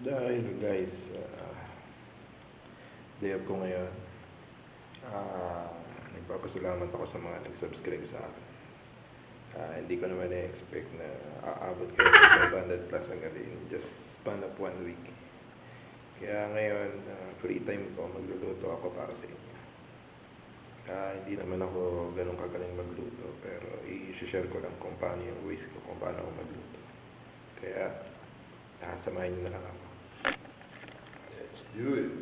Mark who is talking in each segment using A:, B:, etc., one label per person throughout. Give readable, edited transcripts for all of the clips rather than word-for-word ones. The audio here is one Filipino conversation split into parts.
A: Dahil guys, day off ko ngayon. Nagpapasalamat ako sa mga nag-subscribe sa akin. Hindi ko naman na-expect na aabot kayo ng 500 plus agad in just span of 1 week. Kaya ngayon, free time ko, magluluto ako para sa inyo. Hindi naman ako ganun kagaling magluto, pero i-share ko lang kung paano yung ways ko, kung paano ako magluto. Kaya, samahin nyo na lang ako. Let's do it!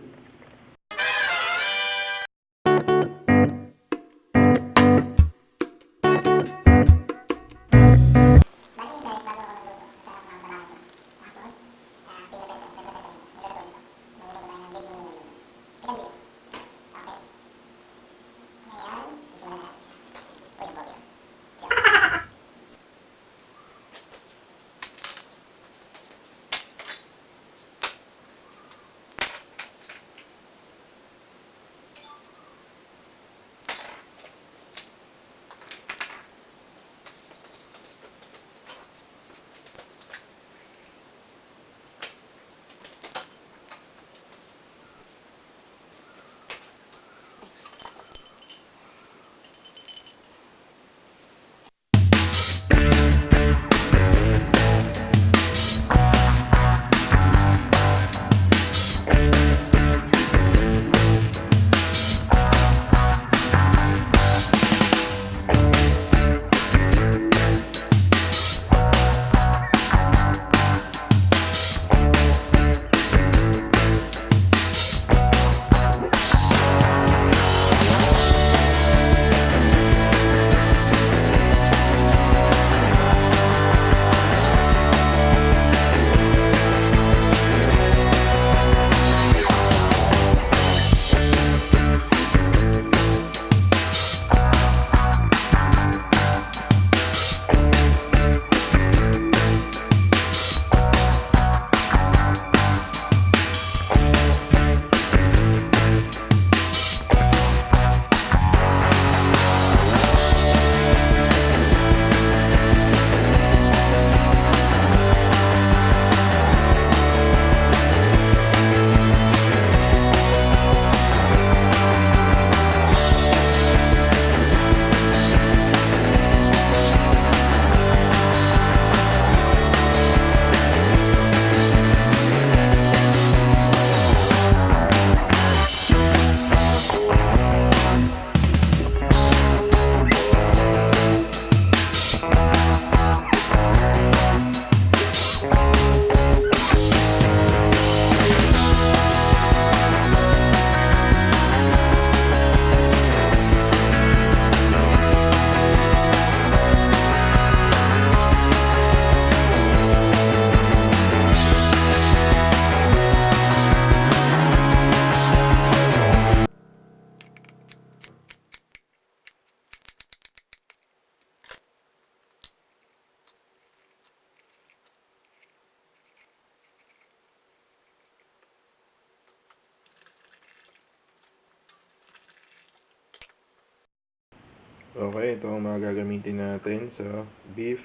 A: Okay, ito ang mga gagamitin natin sa beef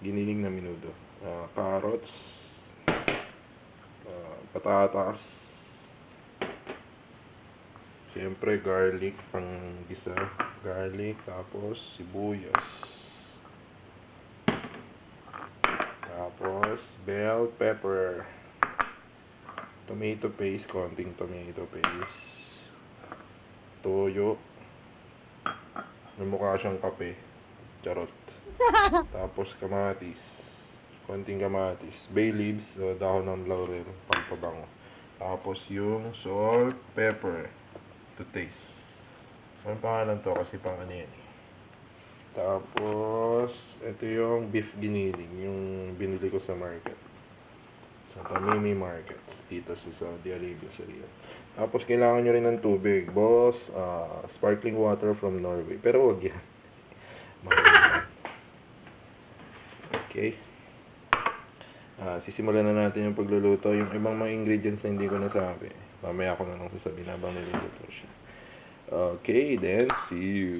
A: giniling na menudo. Carrots, patatas, siyempre garlic pang gisa, garlic, tapos sibuyas, tapos bell pepper, tomato paste, konting tomato paste, toyo, may mukha siyang kape, charot. Tapos kamatis, konting kamatis, bay leaves, dahon ng laurel, pampabango. Tapos yung salt, pepper, to taste. Ang pangalan to kasi pang ano yan eh. Tapos, ito yung beef giniling, yung binili ko sa market. Sa Tamimi Market, dito sa Saudi Arabia, Syria. Tapos, kailangan nyo rin ng tubig. Boss, sparkling water from Norway. Pero wag yan. Okay. Sisimulan na natin yung pagluluto. Yung ibang mga ingredients na hindi ko nasabi, mamaya ko na lang sasabihin habang niluluto siya. Okay, then, see you.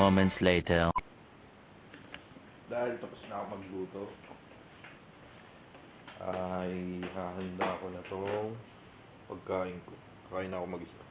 B: moments later.
A: Dahil tapos na ako magluto, ay hahanda ko na tong pagkain ko. Kain ako mag-isa.